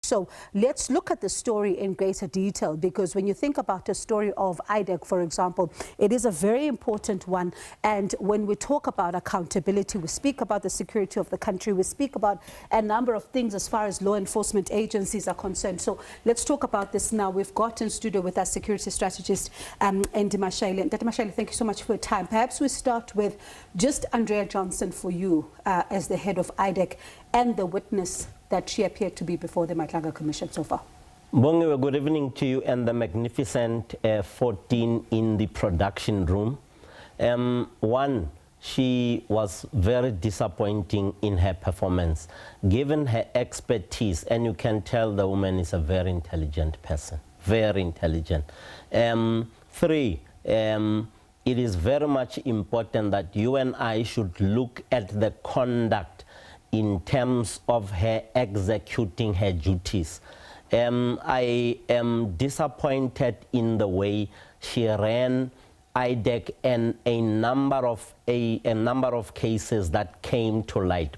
So let's look at the story in greater detail, because when you think about the story of IDAC, for example, it is a very important one. And when we talk about accountability, we speak about the security of the country, we speak about a number of things as far as law enforcement agencies are concerned. So let's talk about this now. We've got in studio with us security strategist Andy Mashaile. Andy Mashaile, thank you so much for your time. Perhaps we start with just Andrea Johnson for you as the head of IDAC and the witness that she appeared to be before the Madlanga Commission so far. Bongiwe, good evening to you and the magnificent 14 in the production room. One, she was very disappointing in her performance, given her expertise, and you can tell the woman is a very intelligent person, very intelligent. Three, it is very much important that you and I should look at the conduct in terms of her executing her duties. I am disappointed in the way she ran IDAC and a number of cases that came to light,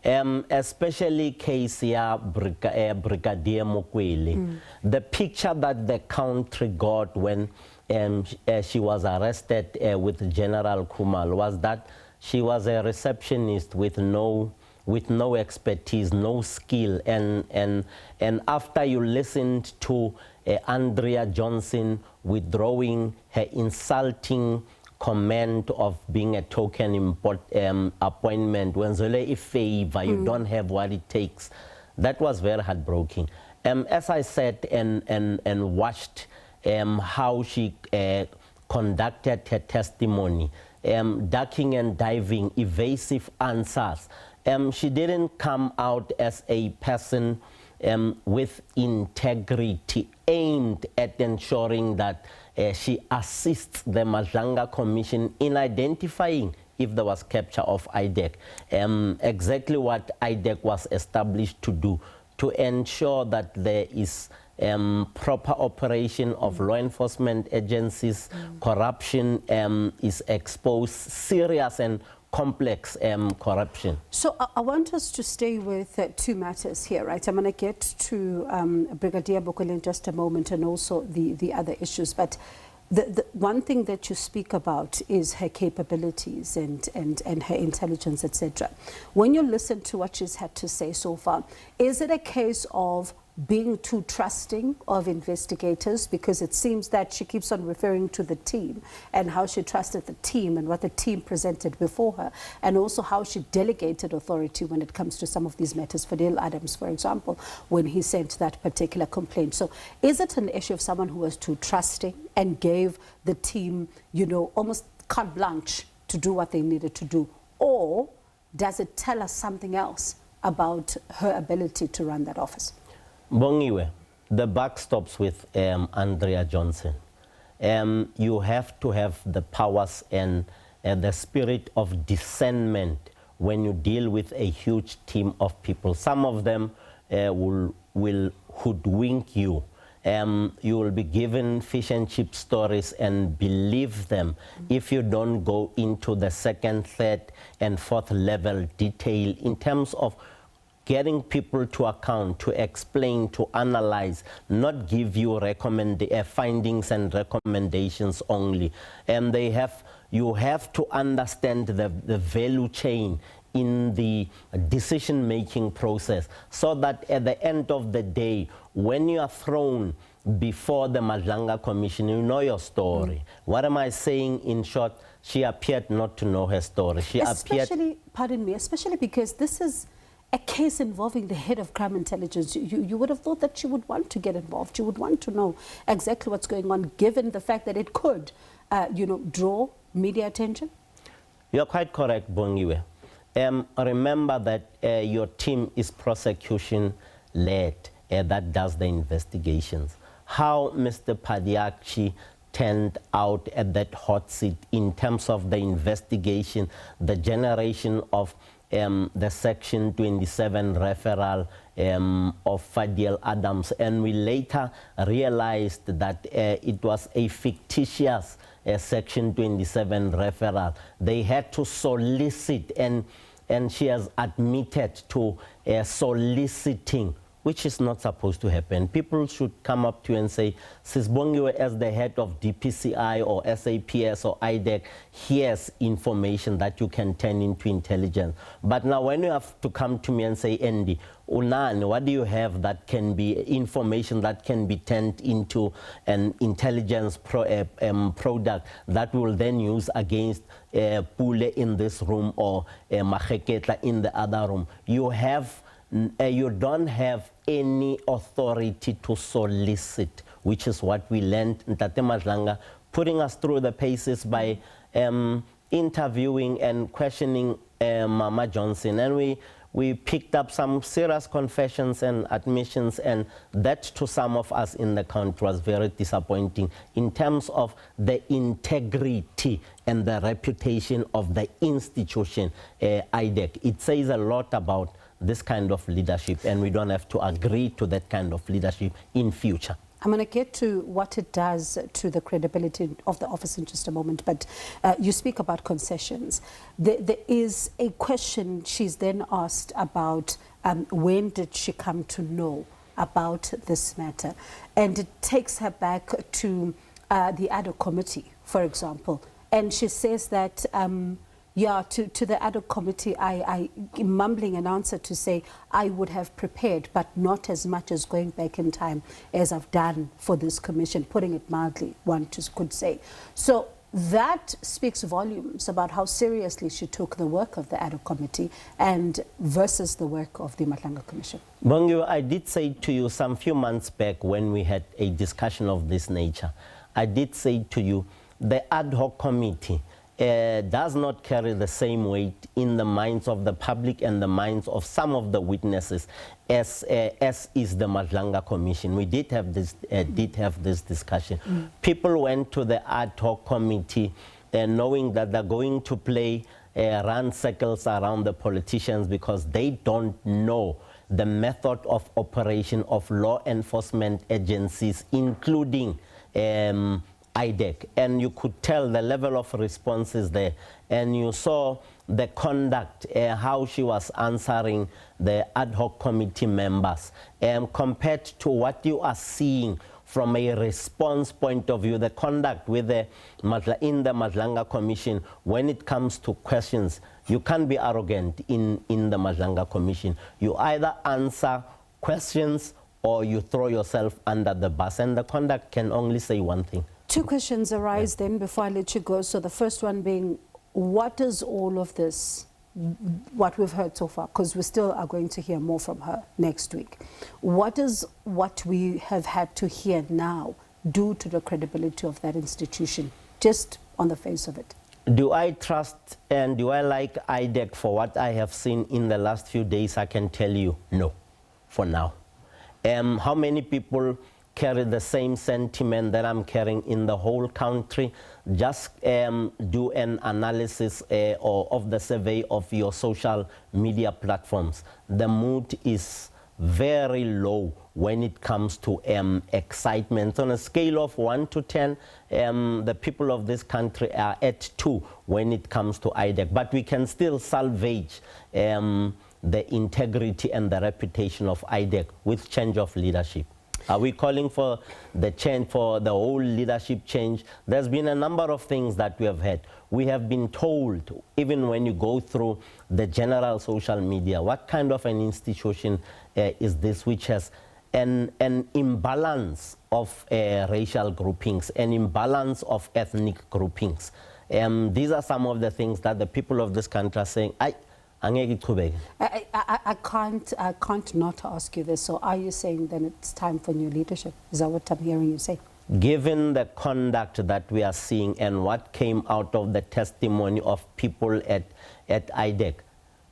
especially case Brigadier Mokwele. The picture that the country got when she was arrested with General Kumal was that she was a receptionist with no expertise, no skill, and after you listened to Andrea Johnson withdrawing her insulting comment of being a token appointment, when Zole a favor, you don't have what it takes, that was very heartbreaking. As I said and watched how she conducted her testimony, ducking and diving, evasive answers. She didn't come out as a person with integrity aimed at ensuring that she assists the Madlanga Commission in identifying if there was capture of IDAC. Exactly what IDAC was established to do, to ensure that there is proper operation of law enforcement agencies, corruption is exposed, serious and complex corruption. So I want us to stay with two matters here, right? I'm going to get to Brigadier Mokwele in just a moment, and also the other issues. But the one thing that you speak about is her capabilities and her intelligence, etc. When you listen to what she's had to say so far, is it a case of being too trusting of investigators? Because it seems that she keeps on referring to the team and how she trusted the team and what the team presented before her, and also how she delegated authority when it comes to some of these matters. Fadil Adams, for example, when he sent that particular complaint. So is it an issue of someone who was too trusting and gave the team, you know, almost carte blanche to do what they needed to do? Or does it tell us something else about her ability to run that office? Bongiwe, the buck stops with Andrea Johnson. You have to have the powers and the spirit of discernment when you deal with a huge team of people. Some of them will hoodwink you. You will be given fish and chip stories and believe them if you don't go into the second, third, and fourth level detail in terms of getting people to account, to explain, to analyze, not give you findings and recommendations only. And you have to understand the value chain in the decision-making process, so that at the end of the day, when you are thrown before the Madlanga Commission, you know your story. What am I saying? In short, she appeared not to know her story. Pardon me, especially because this is a case involving the head of crime intelligence. You would have thought that she would want to get involved. She would want to know exactly what's going on, given the fact that it could, draw media attention. You're quite correct, Bongiwe. Remember that your team is prosecution-led, that does the investigations. How Mr. Padiakchi turned out at that hot seat in terms of the investigation, the generation of the Section 27 referral of Fadil Adams, and we later realized that it was a fictitious Section 27 referral. They had to solicit, and she has admitted to soliciting which is not supposed to happen. People should come up to you and say, Sisbongiwe, as the head of DPCI or SAPS or IDAC, here's information that you can turn into intelligence. But now when you have to come to me and say, Andy, Unan, what do you have that can be information that can be turned into an intelligence product that will then use against Pule in this room or Maheketla in the other room? You don't have any authority to solicit, which is what we learned in Tate Madlanga, putting us through the paces by interviewing and questioning Mama Johnson. And we picked up some serious confessions and admissions, and that to some of us in the country was very disappointing in terms of the integrity and the reputation of the institution, IDAC. It says a lot about this kind of leadership, and we don't have to agree to that kind of leadership in future. I'm going to get to what it does to the credibility of the office in just a moment, but you speak about concessions. There is a question she's then asked about when did she come to know about this matter, and it takes her back to the Ad Hoc Committee, for example, and she says that to the Ad Hoc Committee, I mumbling an answer to say I would have prepared, but not as much as going back in time as I've done for this commission, putting it mildly, one could say. So that speaks volumes about how seriously she took the work of the Ad Hoc Committee and versus the work of the Madlanga Commission. Bongiwe, I did say to you some few months back when we had a discussion of this nature, I did say to you the Ad Hoc Committee does not carry the same weight in the minds of the public and the minds of some of the witnesses as is the Madlanga Commission. We did have this discussion. People went to the Ad Hoc Committee knowing that they're going to run circles around the politicians because they don't know the method of operation of law enforcement agencies, including IDAC, and you could tell the level of responses there, and you saw the conduct, how she was answering the Ad Hoc Committee members, compared to what you are seeing from a response point of view, the conduct with in the Madlanga Commission. When it comes to questions, you can't be arrogant in the Madlanga Commission. You either answer questions or you throw yourself under the bus, and the conduct can only say one thing. Two questions arise then before I let you go. So the first one being, what does all of this, what we've heard so far, because we still are going to hear more from her next week, what does what we have had to hear now do to the credibility of that institution, just on the face of it? Do I trust and do I like IDAC for what I have seen in the last few days? I can tell you no, for now. How many people carry the same sentiment that I'm carrying in the whole country? Just do an analysis of the survey of your social media platforms. The mood is very low when it comes to excitement. On a scale of 1 to 10, the people of this country are at 2 when it comes to IDAC. But we can still salvage the integrity and the reputation of IDAC with change of leadership. Are we calling for the change, for the whole leadership change? There's been a number of things that we have had. We have been told, even when you go through the general social media, what kind of an institution is this, which has an imbalance of racial groupings, an imbalance of ethnic groupings. These are some of the things that the people of this country are saying, I can't not ask you this. So are you saying then it's time for new leadership? Is that what I'm hearing you say? Given the conduct that we are seeing and what came out of the testimony of people at IDAC,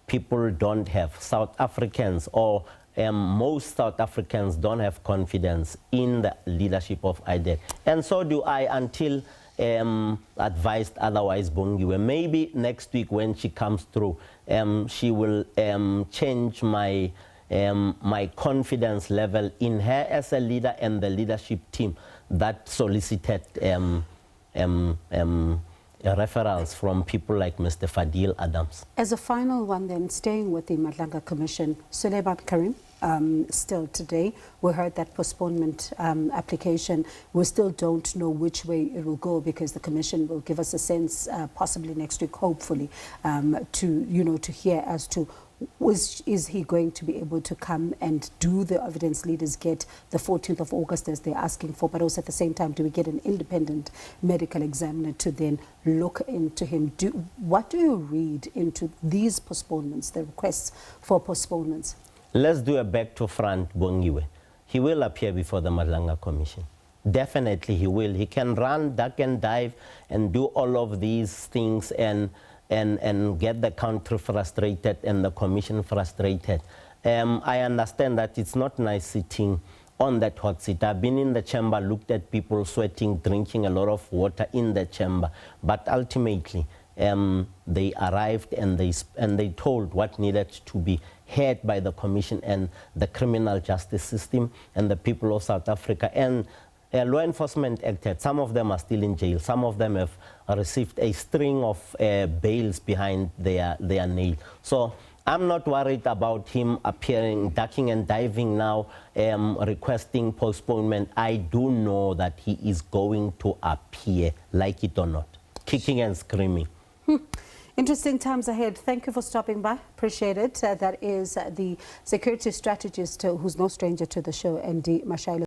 people don't have, South Africans or most South Africans don't have confidence in the leadership of IDAC. And so do I, until advised otherwise, Bongiwe. Maybe next week when she comes through, she will change my confidence level in her as a leader and the leadership team that solicited referrals from people like Mr. Fadil Adams. As a final one then, staying with the Madlanga Commission, Suleiman Karim, still today. We heard that postponement application. We still don't know which way it will go, because the Commission will give us a sense possibly next week, hopefully, to hear as to is he going to be able to come and do the evidence leaders get the 14th of August as they're asking for, but also at the same time, do we get an independent medical examiner to then look into him? What do you read into these postponements, the requests for postponements? Let's do a back to front, Bongiwe. He will appear before the Madlanga Commission. Definitely he will. He can run, duck and dive and do all of these things and get the country frustrated and the Commission frustrated. I understand that it's not nice sitting on that hot seat. I've been in the chamber, looked at people sweating, drinking a lot of water in the chamber, but ultimately they arrived and they told what needed to be heard by the Commission and the criminal justice system and the people of South Africa. And law enforcement acted. Some of them are still in jail. Some of them have received a string of bails behind their nail. So I'm not worried about him appearing, ducking and diving now, requesting postponement. I do know that he is going to appear, like it or not, kicking and screaming. Interesting times ahead. Thank you for stopping by. Appreciate it. That is the security strategist who's no stranger to the show, Andy Mashaile.